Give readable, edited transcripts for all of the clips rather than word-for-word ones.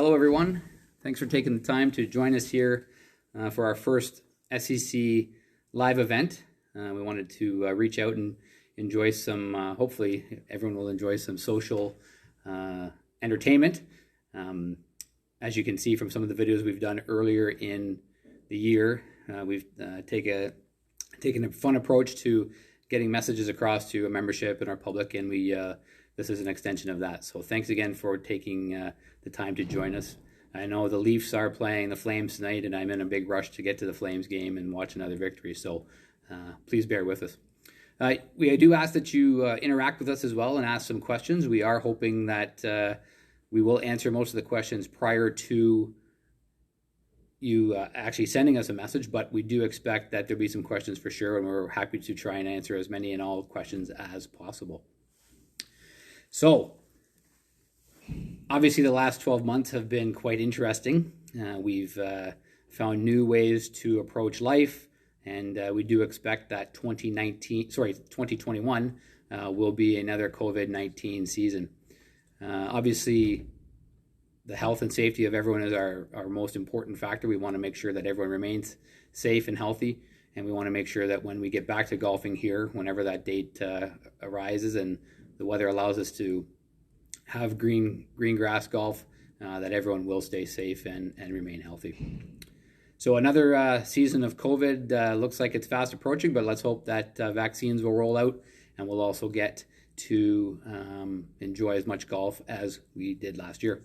Hello, everyone. Thanks for taking the time to join us here for our first SEC live event. We wanted to reach out and enjoy some, hopefully everyone will enjoy some social entertainment. As you can see from some of the videos we've done earlier in the year, we've taken a fun approach to getting messages across to a membership and our public, and this is an extension of that. So thanks again for taking the time to join us. I know the Leafs are playing the Flames tonight, and I'm in a big rush to get to the Flames game and watch another victory. So please bear with us. We do ask that you interact with us as well and ask some questions. We are hoping that we will answer most of the questions prior to you actually sending us a message, but we do expect that there'll be some questions for sure, and we're happy to try and answer as many and all questions as possible. So, obviously the last 12 months have been quite interesting. We've found new ways to approach life, and we do expect that 2021 will be another COVID-19 season. Obviously, the health and safety of everyone is our most important factor. We want to make sure that everyone remains safe and healthy, and we want to make sure that when we get back to golfing here, whenever that date arises and the weather allows us to have green grass golf, that everyone will stay safe and remain healthy. So another season of COVID looks like it's fast approaching, but let's hope that vaccines will roll out and we'll also get to enjoy as much golf as we did last year.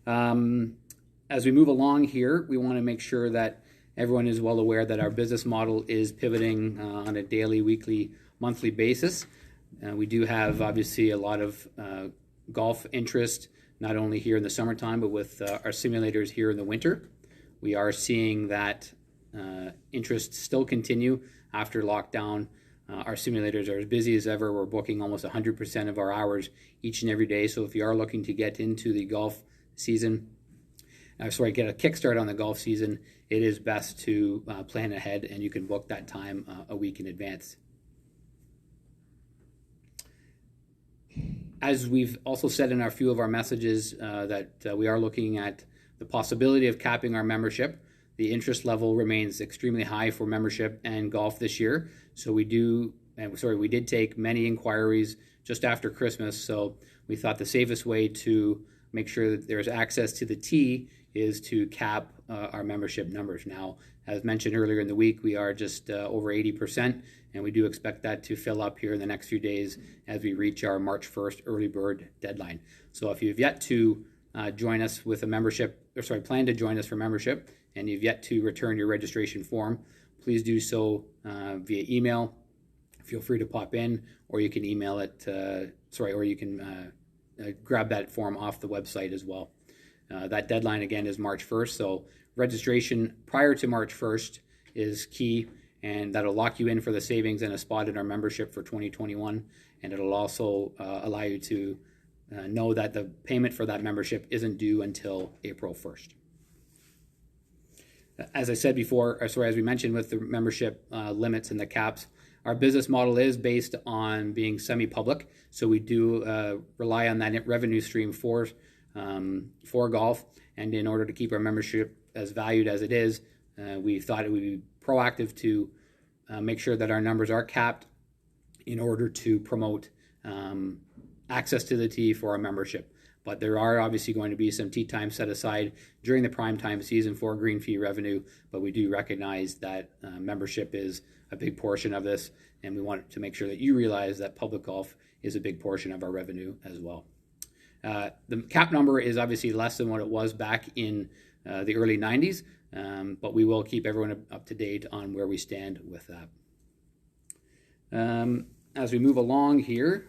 As we move along here, we want to make sure that everyone is well aware that our business model is pivoting on a daily, weekly, monthly basis. We do have obviously a lot of golf interest, not only here in the summertime, but with our simulators here in the winter. We are seeing that interest still continue after lockdown. Our simulators are as busy as ever. We're booking almost 100% of our hours each and every day. So if you are looking to get into the golf season, get a kickstart on the golf season, it is best to plan ahead, and you can book that time a week in advance. As we've also said in a few of our messages that we are looking at the possibility of capping our membership. The interest level remains extremely high for membership and golf this year. So we did take many inquiries just after Christmas. So we thought the safest way to make sure that there's access to the tee is to cap our membership numbers. Now, as mentioned earlier in the week, we are just over 80%, and we do expect that to fill up here in the next few days as we reach our March 1st early bird deadline. So if you've yet to join us with a membership, plan to join us for membership, and you've yet to return your registration form, please do so via email. Feel free to pop in, or you can email it, or you can grab that form off the website as well. That deadline again is March 1st, so registration prior to March 1st is key, and that'll lock you in for the savings and a spot in our membership for 2021, and it'll also allow you to know that the payment for that membership isn't due until April 1st. As I said before, as we mentioned with the membership limits and the caps, our business model is based on being semi-public, so we do rely on that revenue stream for golf, and in order to keep our membership as valued as it is, we thought it would be proactive to make sure that our numbers are capped in order to promote access to the tee for our membership. But there are obviously going to be some tee time set aside during the prime time season for green fee revenue, but we do recognize that membership is a big portion of this, and we want to make sure that you realize that public golf is a big portion of our revenue as well. The cap number is obviously less than what it was back in the early 90s, but we will keep everyone up to date on where we stand with that. As we move along here,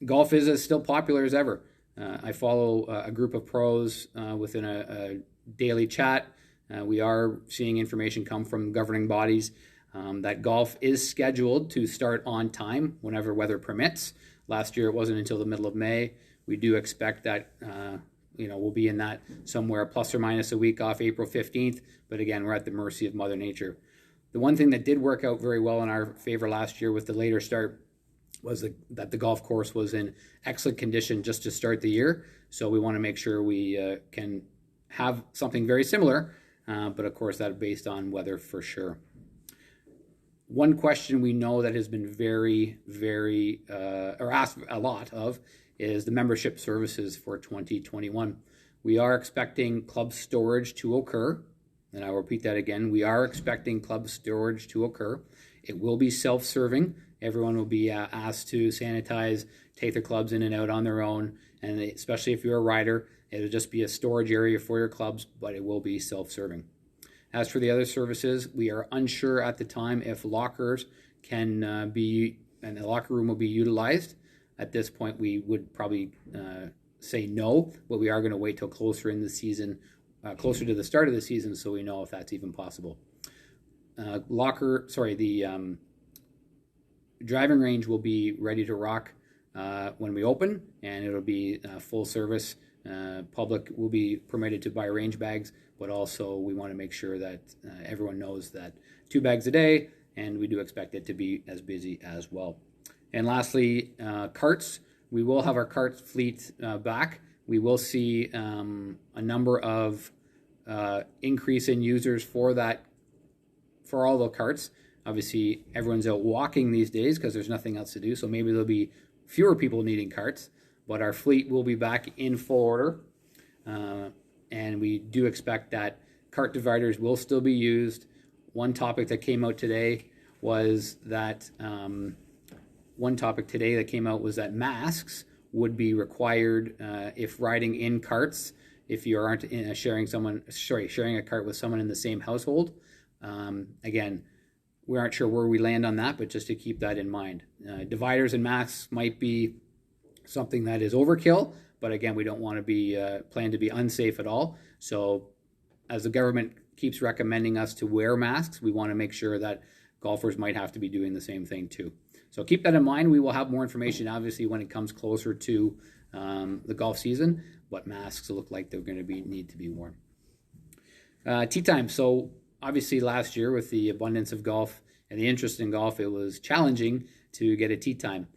golf is as still popular as ever. I follow a group of pros within a daily chat. We are seeing information come from governing bodies that golf is scheduled to start on time whenever weather permits. Last year it wasn't until the middle of May. We do expect that we'll be in that somewhere plus or minus a week off April 15th, but again, we're at the mercy of Mother Nature. The one thing that did work out very well in our favor last year with the later start that the golf course was in excellent condition just to start the year. So we want to make sure we can have something very similar, but of course that's based on weather for sure. One question we know that has been very or asked a lot of is the membership services for 2021. We are expecting club storage to occur, and I'll repeat that again. We are expecting club storage to occur. It will be self-serving. Everyone will be asked to sanitize, take their clubs in and out on their own, and especially if you're a rider, it'll just be a storage area for your clubs, but it will be self-serving. As for the other services, we are unsure at the time if lockers can be, and the locker room will be utilized. At this point, we would probably say no, but we are going to wait till closer in the season, closer to the start of the season, so we know if that's even possible. The driving range will be ready to rock when we open, and it'll be full service. Public will be permitted to buy range bags, but also we want to make sure that everyone knows that 2 bags a day, and we do expect it to be as busy as well. And lastly, carts. We will have our cart fleet back. We will see a number of increase in users for all the carts. Obviously, everyone's out walking these days because there's nothing else to do, so maybe there'll be fewer people needing carts, but our fleet will be back in full order. And we do expect that cart dividers will still be used. One topic that came out today was that masks would be required if riding in carts, if you aren't sharing a cart with someone in the same household. Again, we aren't sure where we land on that, but just to keep that in mind. Dividers and masks might be something that is overkill, but again, we don't want to be plan to be unsafe at all. So as the government keeps recommending us to wear masks, we want to make sure that golfers might have to be doing the same thing too. So keep that in mind. We will have more information, obviously, when it comes closer to the golf season, but masks look like they're going to need to be worn. Tee time. So obviously last year with the abundance of golf and the interest in golf, it was challenging to get a tee time.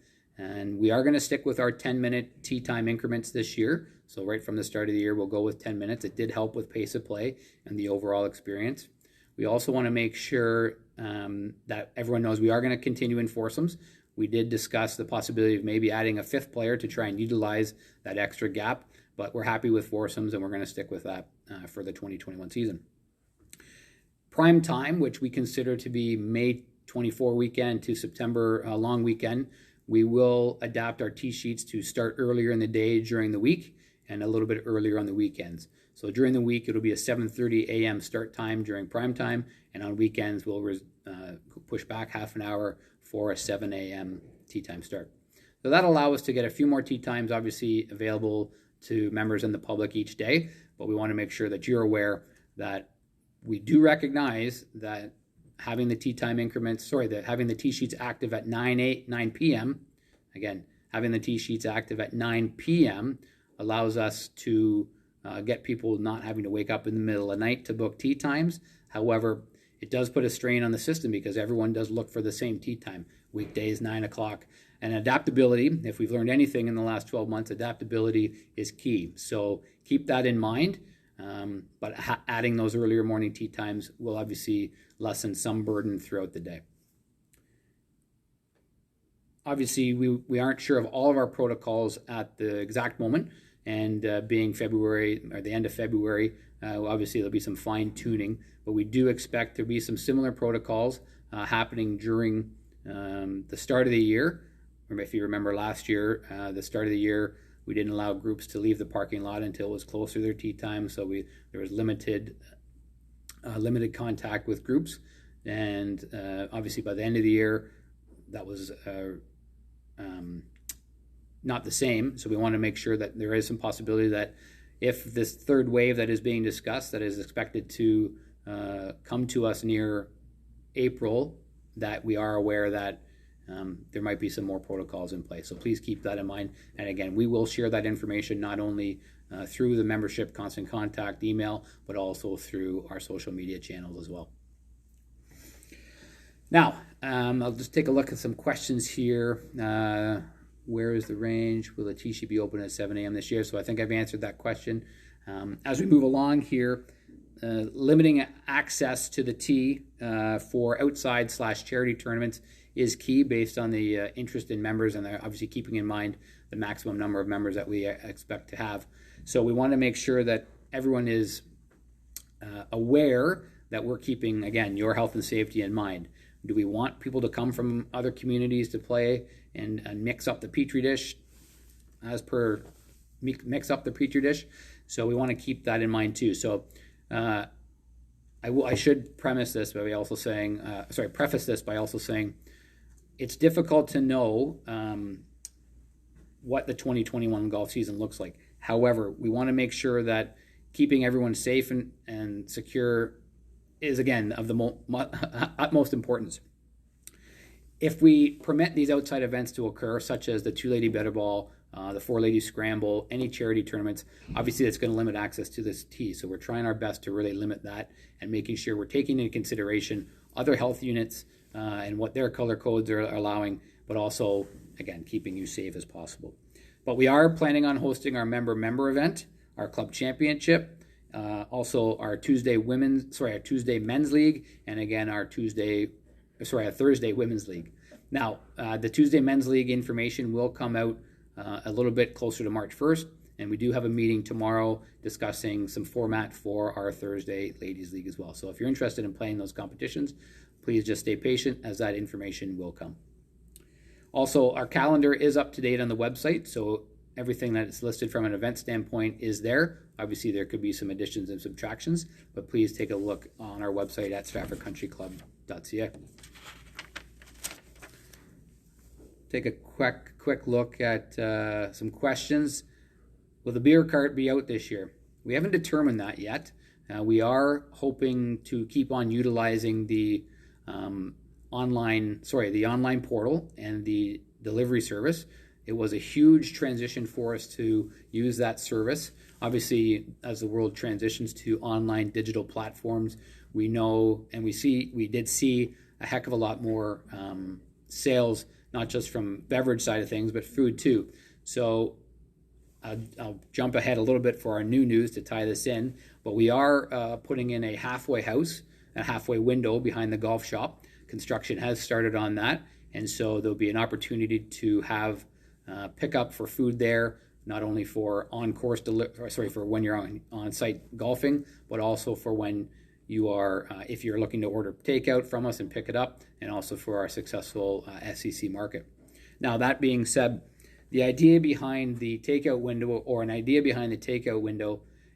And we are going to stick with our 10-minute tee time increments this year. So right from the start of the year, we'll go with 10 minutes. It did help with pace of play and the overall experience. We also want to make sure that everyone knows we are going to continue in foursomes. We did discuss the possibility of maybe adding a 5th player to try and utilize that extra gap, but we're happy with foursomes and we're going to stick with that for the 2021 season. Prime time, which we consider to be May 24 weekend to September long weekend, we will adapt our tee sheets to start earlier in the day during the week and a little bit earlier on the weekends. So during the week, it'll be a 7:30 a.m. start time during prime time, and on weekends, we'll push back half an hour for a 7 a.m. tee time start. So that'll allow us to get a few more tee times, obviously available to members and the public each day, but we want to make sure that you're aware that we do recognize that having the tee time increments, having the tee sheets active at 9 p.m. Again, having the tee sheets active at 9 p.m. allows us to get people not having to wake up in the middle of the night to book tee times. However, it does put a strain on the system because everyone does look for the same tee time. Weekdays, 9 o'clock. And adaptability, if we've learned anything in the last 12 months, adaptability is key. So keep that in mind. But adding those earlier morning tee times will obviously lessen some burden throughout the day. Obviously, we aren't sure of all of our protocols at the exact moment, and being February or the end of February, obviously there'll be some fine tuning, but we do expect there to be some similar protocols happening during the start of the year. If you remember last year, the start of the year, we didn't allow groups to leave the parking lot until it was closer to their tee time, so there was limited contact with groups. And obviously by the end of the year, that was not the same. So we want to make sure that there is some possibility that if this third wave that is being discussed, that is expected to come to us near April, that we are aware that there might be some more protocols in place. So please keep that in mind. And again, we will share that information not only through the membership constant contact email, but also through our social media channels as well. Now, I'll just take a look at some questions here. Where is the range? Will the tee be open at 7 a.m. this year? So I think I've answered that question. As we move along here, limiting access to the tee for outside/charity tournaments is key based on the interest in members, and obviously keeping in mind the maximum number of members that we expect to have. So we want to make sure that everyone is aware that we're keeping, again, your health and safety in mind. Do we want people to come from other communities to play and mix up the Petri dish mix up the Petri dish? So we want to keep that in mind too. So I should preface this by also saying it's difficult to know what the 2021 golf season looks like. However, we want to make sure that keeping everyone safe and secure is, again, of the utmost importance. If we permit these outside events to occur, such as the Two Lady Better Ball, the Four Lady Scramble, any charity tournaments, obviously that's going to limit access to this tee. So we're trying our best to really limit that and making sure we're taking into consideration other health units and what their color codes are allowing, but also, again, keeping you safe as possible. But we are planning on hosting our member event, our club championship, also our Tuesday men's league, and again our Thursday women's league. Now, the Tuesday men's league information will come out a little bit closer to March 1st, and we do have a meeting tomorrow discussing some format for our Thursday ladies league as well. So if you're interested in playing those competitions, please just stay patient, as that information will come. Also, our calendar is up to date on the website, so everything that is listed from an event standpoint is there. Obviously, there could be some additions and subtractions, but please take a look on our website at stratfordcountryclub.ca. Take a quick look at some questions. Will the beer cart be out this year? We haven't determined that yet. We are hoping to keep on utilizing the online portal and the delivery service. It was a huge transition for us to use that service. Obviously, as the world transitions to online digital platforms, we know and we did see a heck of a lot more sales, not just from beverage side of things, but food too. So I'll jump ahead a little bit for our new news to tie this in, but we are putting in a halfway window behind the golf shop. Construction has started on that, and so there'll be an opportunity to have pickup for food there, not only for for when you're on site golfing, but also for when you are, if you're looking to order takeout from us and pick it up, and also for our successful SEC market. Now, that being said, the idea behind the takeout window,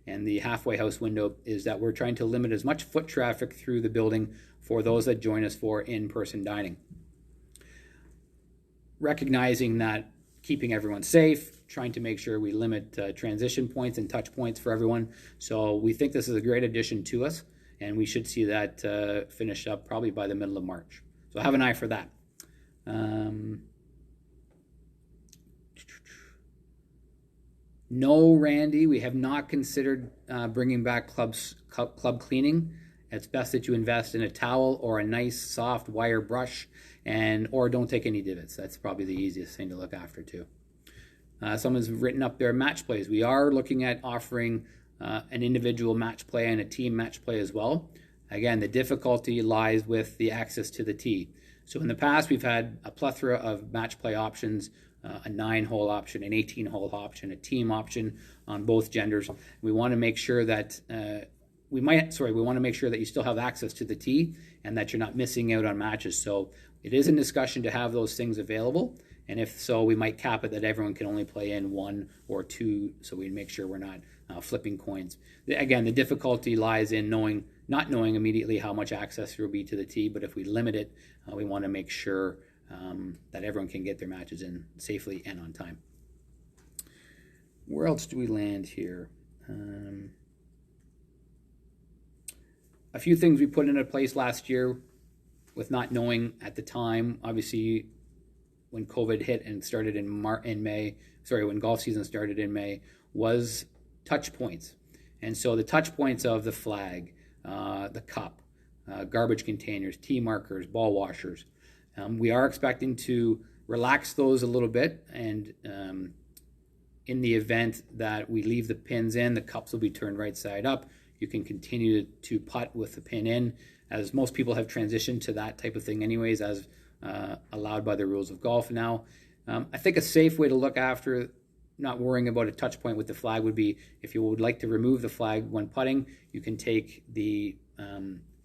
and the halfway house window, is that we're trying to limit as much foot traffic through the building for those that join us for in-person dining. Recognizing that keeping everyone safe, trying to make sure we limit transition points and touch points for everyone. So we think this is a great addition to us, and we should see that finished up probably by the middle of March. So have an eye for that. No, Randy, we have not considered bringing back club cleaning. It's best that you invest in a towel or a nice soft wire brush, or don't take any divots. That's probably the easiest thing to look after too. Someone's written up their match plays. We are looking at offering an individual match play and a team match play as well. Again, the difficulty lies with the access to the tee. So in the past, we've had a plethora of match play options, a 9-hole option, an 18-hole option, a team option on both genders. We want to make sure that we want to make sure that you still have access to the tee and that you're not missing out on matches. So it is in discussion to have those things available. And if so, we might cap it that everyone can only play in 1 or 2, so we make sure we're not flipping coins. Again, the difficulty lies in not knowing immediately how much access there will be to the tee, but if we limit it, we want to make sure that everyone can get their matches in safely and on time. Where else do we land here? A few things we put into place last year with not knowing at the time. Obviously, when COVID hit and started when golf season started in May, was touch points. And so the touch points of the flag, the cup, garbage containers, tee markers, ball washers. We are expecting to relax those a little bit, and in the event that we leave the pins in, the cups will be turned right side up. You can continue to putt with the pin in, as most people have transitioned to that type of thing anyways, as allowed by the rules of golf now. I think a safe way to look after not worrying about a touch point with the flag would be, if you would like to remove the flag when putting, you can take the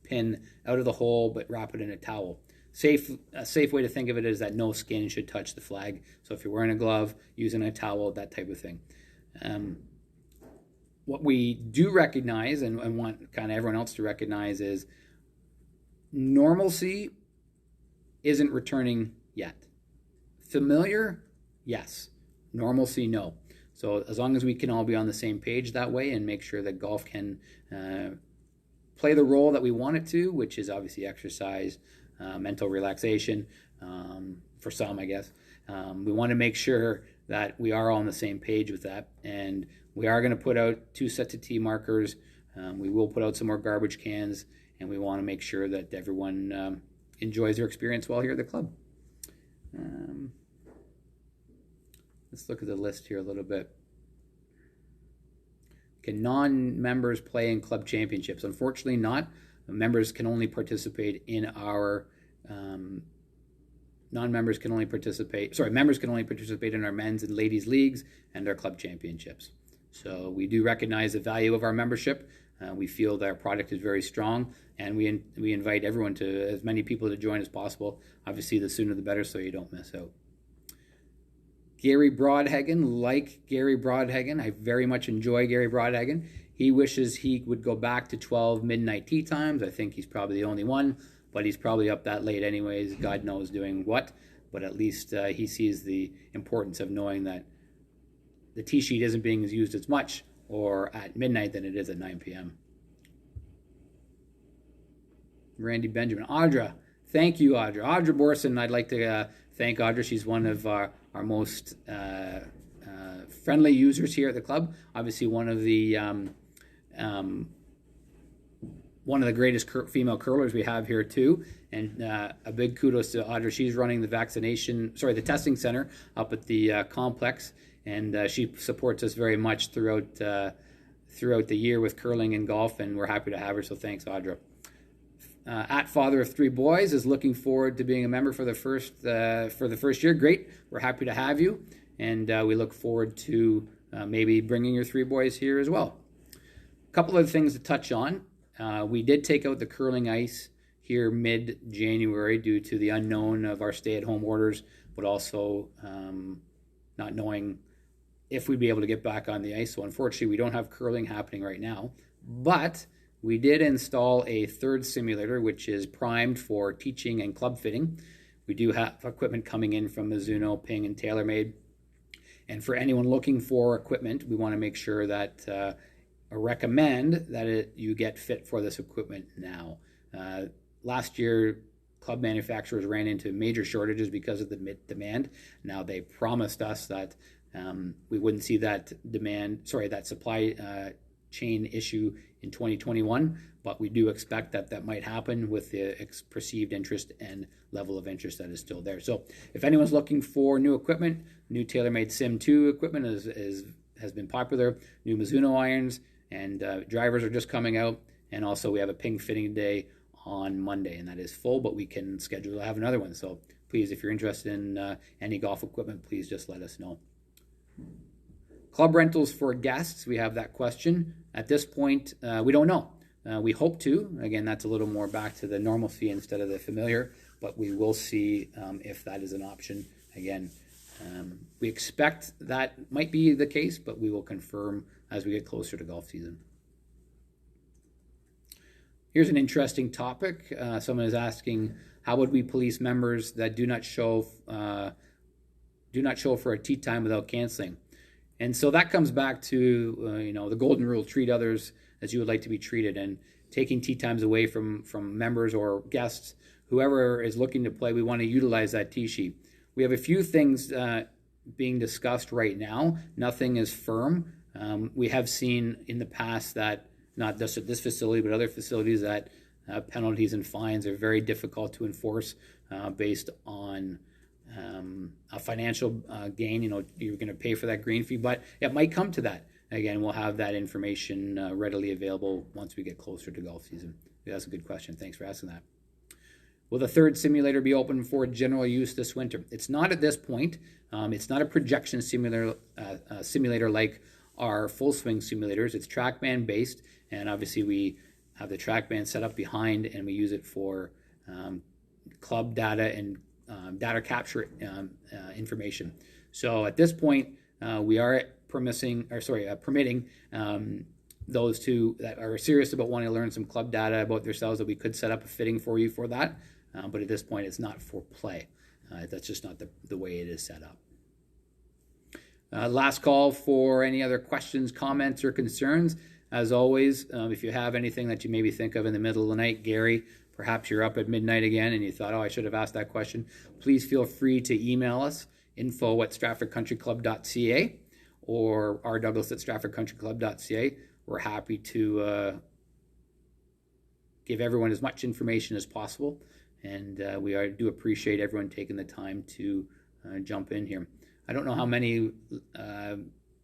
pin out of the hole but wrap it in a towel. A safe way to think of it is that no skin should touch the flag. So if you're wearing a glove, using a towel, that type of thing. What we do recognize and want kind of everyone else to recognize is normalcy isn't returning yet. Familiar, yes. Normalcy, no. So as long as we can all be on the same page that way and make sure that golf can play the role that we want it to, which is obviously exercise, mental relaxation, for some, I guess. We want to make sure that we are all on the same page with that. And we are going to put out 2 sets of tee markers. We will put out some more garbage cans, and we want to make sure that everyone enjoys their experience while here at the club. Let's look at the list here a little bit. Can non-members play in club championships? Unfortunately not. Members can only participate in our members can only participate in our men's and ladies leagues and our club championships. So we do recognize the value of our membership. We feel that our product is very strong, and we invite everyone, to as many people to join as possible. Obviously, the sooner the better, so you don't miss out. Gary Broadhagen, I very much enjoy Gary Broadhagen. He wishes he would go back to 12 midnight tee times. I think he's probably the only one, but he's probably up that late anyways. God knows doing what, but at least he sees the importance of knowing that the tee sheet isn't being used as much or at midnight than it is at 9 p.m. Randy Benjamin. Audra. Thank you, Audra. Audra Borson, I'd like to thank Audra. She's one of our most friendly users here at the club. Obviously, one of the greatest female curlers we have here too. And a big kudos to Audra. She's running the testing center up at the complex, and she supports us very much throughout the year with curling and golf, and we're happy to have her. So thanks, Audra. At Father of 3 Boys is looking forward to being a member for the first year. Great, we're happy to have you, and we look forward to maybe bringing your 3 boys here as well. A couple of things to touch on. We did take out the curling ice here mid-January due to the unknown of our stay-at-home orders, but also not knowing if we'd be able to get back on the ice. So unfortunately, we don't have curling happening right now, but we did install a 3rd simulator, which is primed for teaching and club fitting. We do have equipment coming in from Mizuno, Ping, and TaylorMade. And for anyone looking for equipment, we want to make sure that recommend that you get fit for this equipment now. Last year, club manufacturers ran into major shortages because of the demand. Now they promised us that we wouldn't see that supply chain issue in 2021, but we do expect that might happen with the perceived interest and level of interest that is still there. So if anyone's looking for new equipment, new TaylorMade Sim 2 equipment has been popular. New Mizuno irons and drivers are just coming out, and also we have a Ping fitting day on Monday, and that is full, but we can schedule to have another one. So please, if you're interested in any golf equipment, please just let us know. Club rentals for guests, we have that question. At this point, we don't know. We hope to. Again, that's a little more back to the normalcy instead of the familiar, but we will see if that is an option. Again, we expect that might be the case, but we will confirm as we get closer to golf season. Here's an interesting topic. Someone is asking, how would we police members that do not show for a tee time without canceling? And so that comes back to the golden rule: treat others as you would like to be treated, and taking tee times away from members or guests, whoever is looking to play. We want to utilize that tee sheet. We have a few things being discussed right now. Nothing is firm. We have seen in the past that, not just at this facility, but other facilities, that penalties and fines are very difficult to enforce based on a financial gain. You know, you're going to pay for that green fee, but it might come to that. Again, we'll have that information readily available once we get closer to golf season. That's a good question. Thanks for asking that. Will the third simulator be open for general use this winter? It's not at this point. It's not a projection simulator like our full swing simulators. It's TrackMan based, and obviously we have the TrackMan set up behind, and we use it for club data and data capture information. So at this point, we are permitting those two that are serious about wanting to learn some club data about themselves, that we could set up a fitting for you for that. But at this point, it's not for play. That's just not the way it is set up. Last call for any other questions, comments, or concerns. As always, if you have anything that you maybe think of in the middle of the night, Gary, perhaps you're up at midnight again and you thought, oh, I should have asked that question, please feel free to email us, info@stratfordcountryclub.ca or rdouglas@stratfordcountryclub.ca. We're happy to give everyone as much information as possible, and we do appreciate everyone taking the time to jump in here. I don't know how many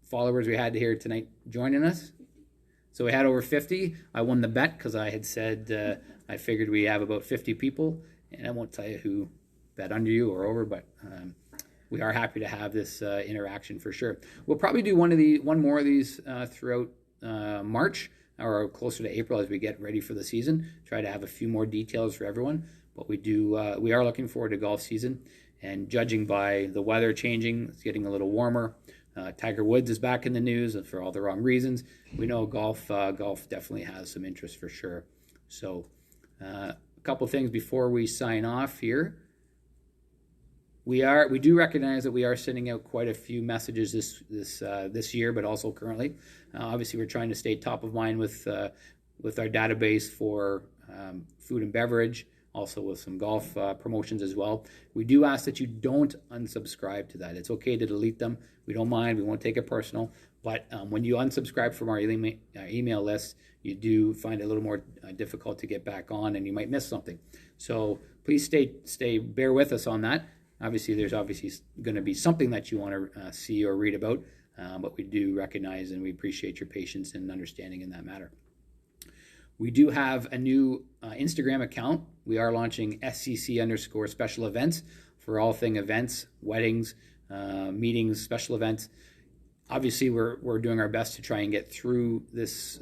followers we had here tonight joining us. So we had over 50. I won the bet because I had said I figured we have about 50 people, and I won't tell you who bet under you or over, but we are happy to have this interaction for sure. We'll probably do one more of these throughout March or closer to April as we get ready for the season. Try to have a few more details for everyone, but we are looking forward to golf season. And judging by the weather changing, it's getting a little warmer. Tiger Woods is back in the news for all the wrong reasons. We know golf definitely has some interest for sure. So a couple things before we sign off here. We do recognize that we are sending out quite a few messages this year, but also currently. Obviously, we're trying to stay top of mind with our database for food and beverage, also with some golf promotions as well. We do ask that you don't unsubscribe to that. It's okay to delete them. We don't mind. We won't take it personal. But when you unsubscribe from our email list, you do find it a little more difficult to get back on, and you might miss something. So please bear with us on that. Obviously, there's going to be something that you want to see or read about, but we do recognize and we appreciate your patience and understanding in that matter. We do have a new Instagram account. We are launching SCC_special events for all thing events, weddings, meetings, special events. Obviously, we're doing our best to try and get through this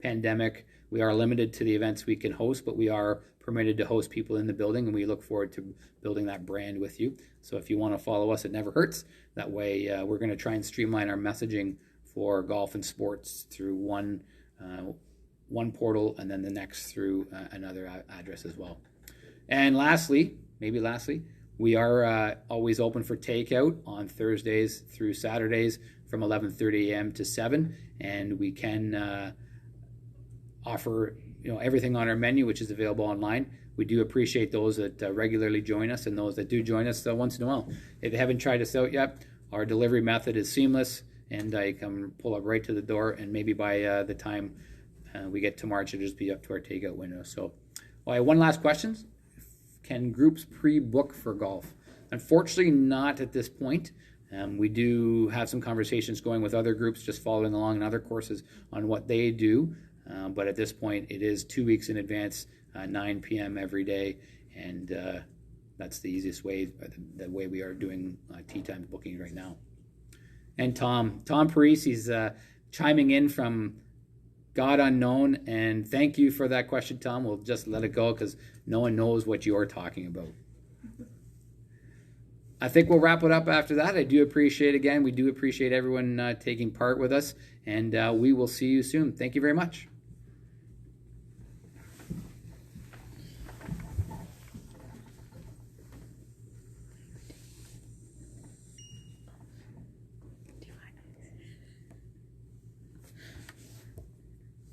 pandemic. We are limited to the events we can host, but we are permitted to host people in the building, and we look forward to building that brand with you. So if you want to follow us, it never hurts. That way, we're going to try and streamline our messaging for golf and sports through one portal, and then the next through another address as well. And lastly, we are always open for takeout on Thursdays through Saturdays from 11:30 a.m. to 7, and we can offer everything on our menu, which is available online. We do appreciate those that regularly join us, and those that do join us once in a while. If you haven't tried us out yet, our delivery method is seamless, and I can pull up right to the door, and maybe by the time we get to March, it'll just be up to our takeout window. So, one last question. Can groups pre-book for golf? Unfortunately, not at this point. We do have some conversations going with other groups just following along in other courses on what they do. But at this point, it is 2 weeks in advance, 9 p.m. every day. And that's the easiest way, the way we are doing tee times booking right now. And Tom Parise, he's chiming in from God Unknown, and thank you for that question, Tom. We'll just let it go because no one knows what you're talking about. I think we'll wrap it up after that. We do appreciate everyone taking part with us, and we will see you soon. Thank you very much.